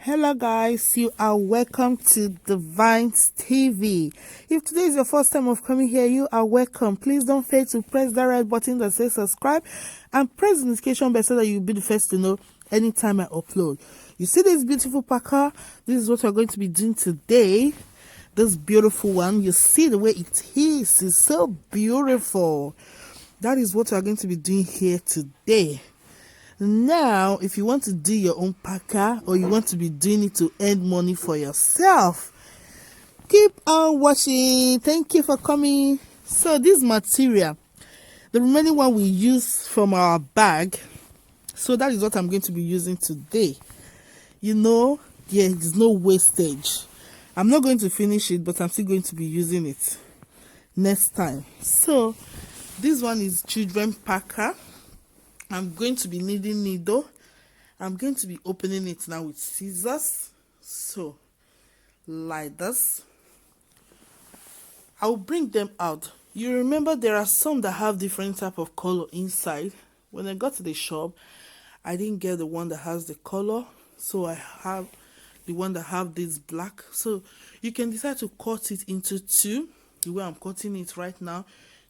Hello guys, you are welcome to Divines TV. If today is your first time of coming here, you are welcome. Please don't fail to press that red button that says subscribe and press the notification bell so that you'll be the first to know anytime I upload. You see this beautiful packer? This is what we're going to be doing today. This beautiful one, you see the way it is. It's so beautiful. That is what we're going to be doing here today. Now, if you want to do your own packer or you want to be doing it to earn money for yourself, keep on watching. Thank you for coming. So this material, the remaining one we use from our bag, so that is what I'm going to be using today. You know, there is no wastage. I'm not going to finish it, but I'm still going to be using it next time. So this one is children packer. I'm going to be needing needle. I'm going to be opening it now with scissors. So, like this. I'll bring them out. You remember there are some that have different type of color inside. When I got to the shop, I didn't get the one that has the color. So I have the one that have this black. So you can decide to cut it into two. The way I'm cutting it right now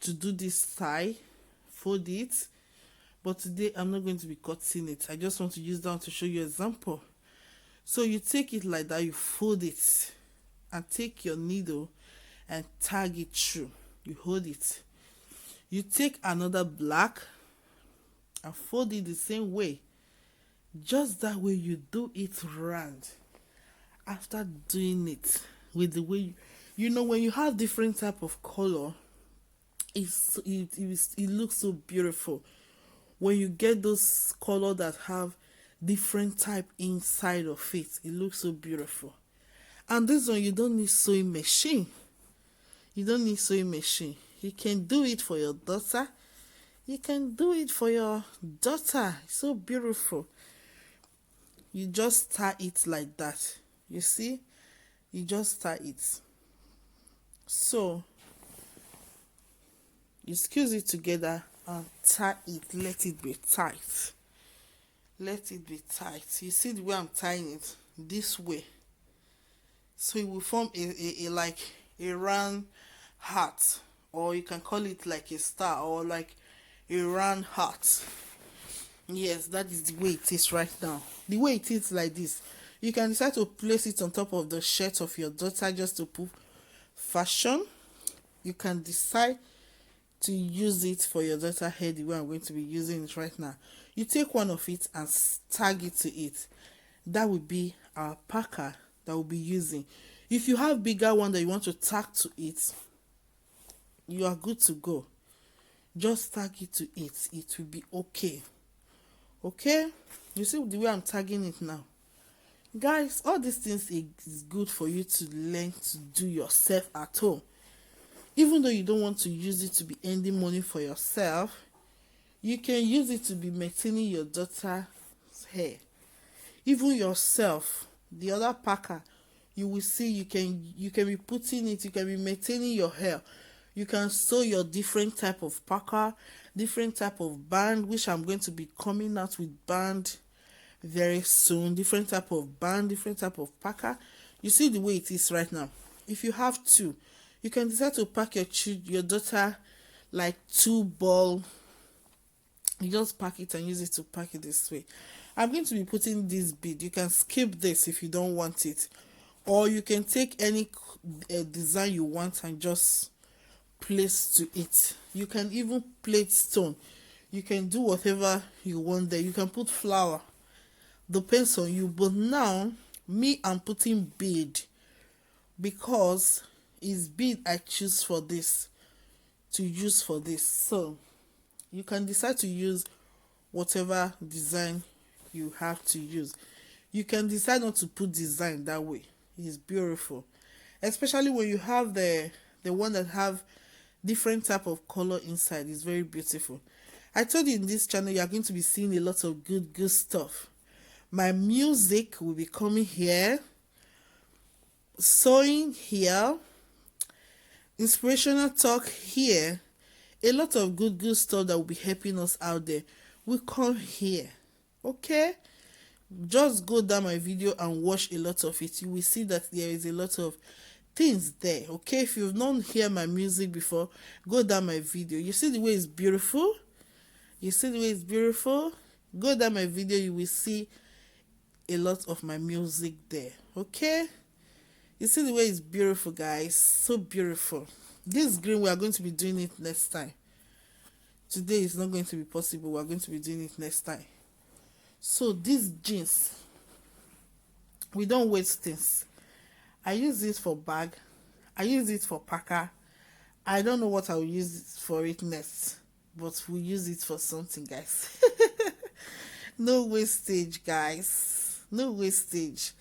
to do this side. Fold it. But today I'm not going to be cutting it. I just want to use that to show you an example. So you take it like that, you fold it and take your needle and tag it through. You hold it. You take another black and fold it the same way. Just that way you do it round. After doing it with the way you know when you have different type of color, it looks so beautiful. When you get those color that have different type inside of it, it looks so beautiful. And this one, you don't need sewing machine. You don't need sewing machine. You can do it for your daughter. You can do it for your daughter. It's so beautiful. You just tie it like that. You see? You just tie it. So, you squeeze it together and tie it. Let it be tight. Let it be tight. You see the way I'm tying it? This way. So it will form a like a round heart, or you can call it like a star, or like a round heart. Yes, that is the way it is right now. The way it is like this. You can decide to place it on top of the shirt of your daughter just to put fashion. You can decide to use it for your daughter hair the way I'm going to be using it right now. You take one of it and tag it to it. That will be our packer that we'll be using. If you have bigger one that you want to tag to it, you are good to go. Just tag it to it. It will be okay. Okay? You see the way I'm tagging it now? Guys, all these things is good for you to learn to do yourself at home. Even though you don't want to use it to be earning money for yourself, you can use it to be maintaining your daughter's hair. Even yourself, the other packer, you will see you can be putting it, you can be maintaining your hair. You can sew your different type of packer, different type of band, which I'm going to be coming out with band very soon. Different type of band, different type of packer. You see the way it is right now. If you have two, you can decide to pack your daughter like 2 ball. You just pack it and use it to pack it this way. I'm going to be putting this bead. You can skip this if you don't want it. Or you can take any design you want and just place to it. You can even plate stone. You can do whatever you want there. You can put flower. Depends on you. But now, me, I'm putting bead because is bead I choose for this to use for this. So you can decide to use whatever design you have to use. You can decide not to put design that way. It's beautiful, especially when you have the one that have different type of color inside. It's very beautiful. I told you in this channel you are going to be seeing a lot of good stuff. My music will be coming here, sewing here, inspirational talk here, a lot of good stuff that will be helping us out there will come here. Okay, Just go down my video and watch a lot of it. You will see that there is a lot of things there. Okay, if you've not heard my music before, go down my video. You see the way it's beautiful. You see the way it's beautiful. Go down my video, you will see a lot of my music there. Okay, you see the way it's beautiful, guys. So beautiful. This green, we are going to be doing it next time. Today is not going to be possible. We are going to be doing it next time. So these jeans, we don't waste things. I use this for bag. I use it for packer. I don't know what I will use for it next, but we'll use it for something, guys. No wastage, guys. No wastage.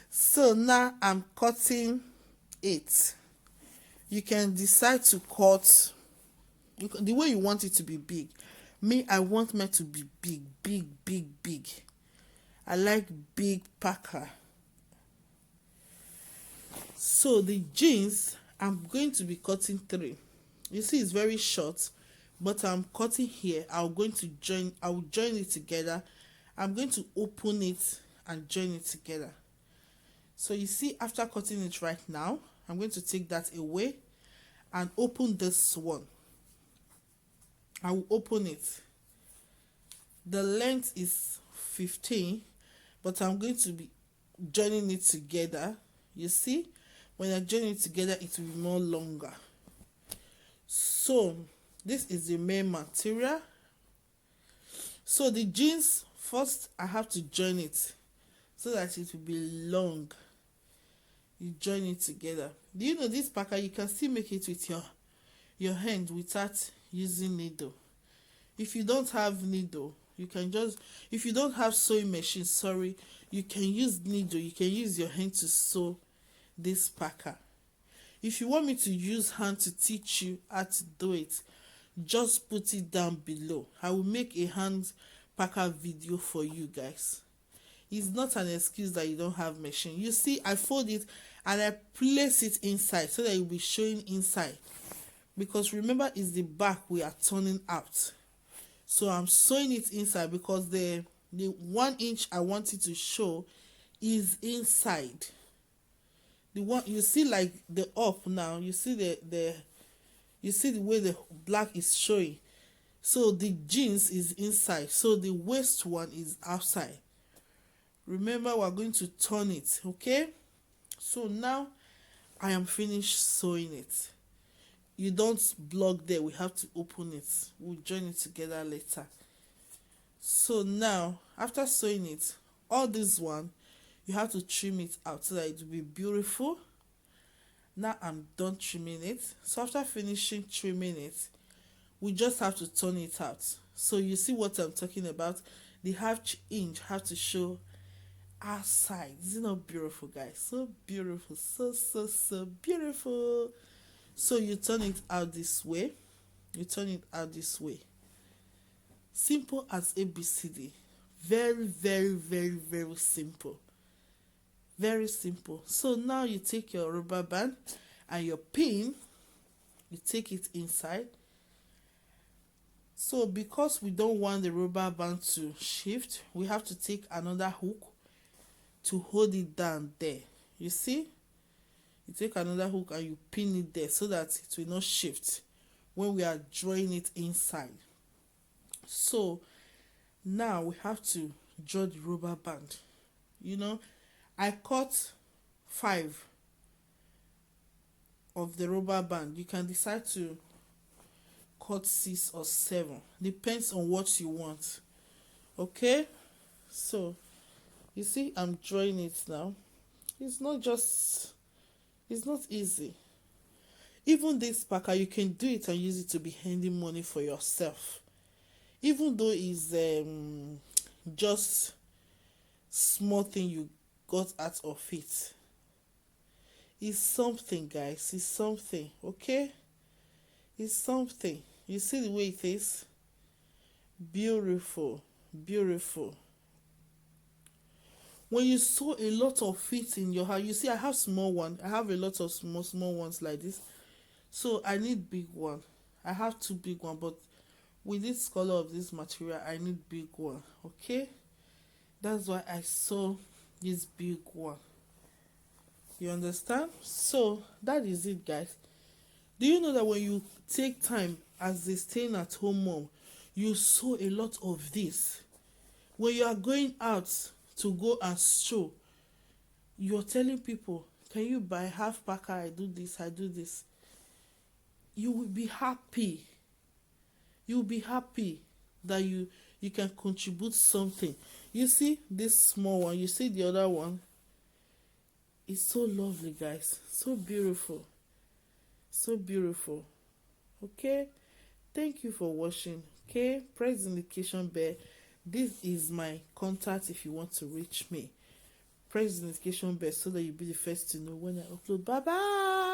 So now I'm cutting it. You can decide to cut the way you want it to be big. Me, I want mine to be big, big, big, big. I like big packer. So the jeans, I'm going to be cutting 3. You see, it's very short, but I'm cutting here. I will join it together. I'm going to open it and join it together. So you see, after cutting it right now, I'm going to take that away and open this one. I will open it. The length is 15, but I'm going to be joining it together. You see, when I join it together, it will be more longer. So this is the main material. So the jeans, first I have to join it so that it will be long. You join it together. Do you know this packer, you can still make it with your hand without using needle. If you don't have needle, you can just, if you don't have sewing machine, you can use needle. You can use your hand to sew this packer. If you want me to use hand to teach you how to do it, just put it down below. I will make a hand packer video for you guys. It's not an excuse that you don't have machine. You see, I fold it and I place it inside so that it will be showing inside. Because remember, it's the back we are turning out. So I'm sewing it inside because the 1 inch I want it to show is inside. The one you see, like the up now, you see you see the way the black is showing. So the jeans is inside, so the waist one is outside. Remember, we're going to turn it. Okay, so now I am finished sewing it. You don't block there, we have to open it. We'll join it together later. So now, after sewing it, all this one, you have to trim it out so that it will be beautiful. Now I'm done trimming it. So after finishing trimming it, we just have to turn it out. So you see what I'm talking about. The ½ inch have to show outside. Isn't it beautiful, guys? So beautiful. So beautiful. So you turn it out this way. You turn it out this way. Simple as ABCD. Very, very, very, very simple. Very simple. So now you take your rubber band and your pin, you take it inside. So because we don't want the rubber band to shift, we have to take another hook to hold it down there. You see? You take another hook and you pin it there so that it will not shift when we are drawing it inside. So now we have to draw the rubber band. You know, I cut 5 of the rubber band. You can decide to cut 6 or 7. Depends on what you want. Okay? So, you see, I'm drawing it now. It's not easy. Even this packer, you can do it and use it to be handy money for yourself. Even though it's just small thing you got out of it. It's something, guys. It's something. Okay? It's something. You see the way it is? Beautiful. Beautiful. When you sew a lot of it in your house, you see I have small one. I have a lot of small ones like this. So I need big one. I have 2 big one, but with this color of this material, I need big one. Okay? That's why I saw this big one. You understand? So that is it, guys. Do you know that when you take time as a staying at home mom, you saw a lot of this? When you are going out to go and show, you're telling people, can you buy half packer? I do this, I do this. You will be happy. You will be happy that you can contribute something. You see this small one, you see the other one. It's so lovely, guys. So beautiful. So beautiful. Okay? Thank you for watching. Okay? Press the notification bell. This is my contact if you want to reach me. Press the notification bell so that you'll be the first to know when I upload. Bye bye.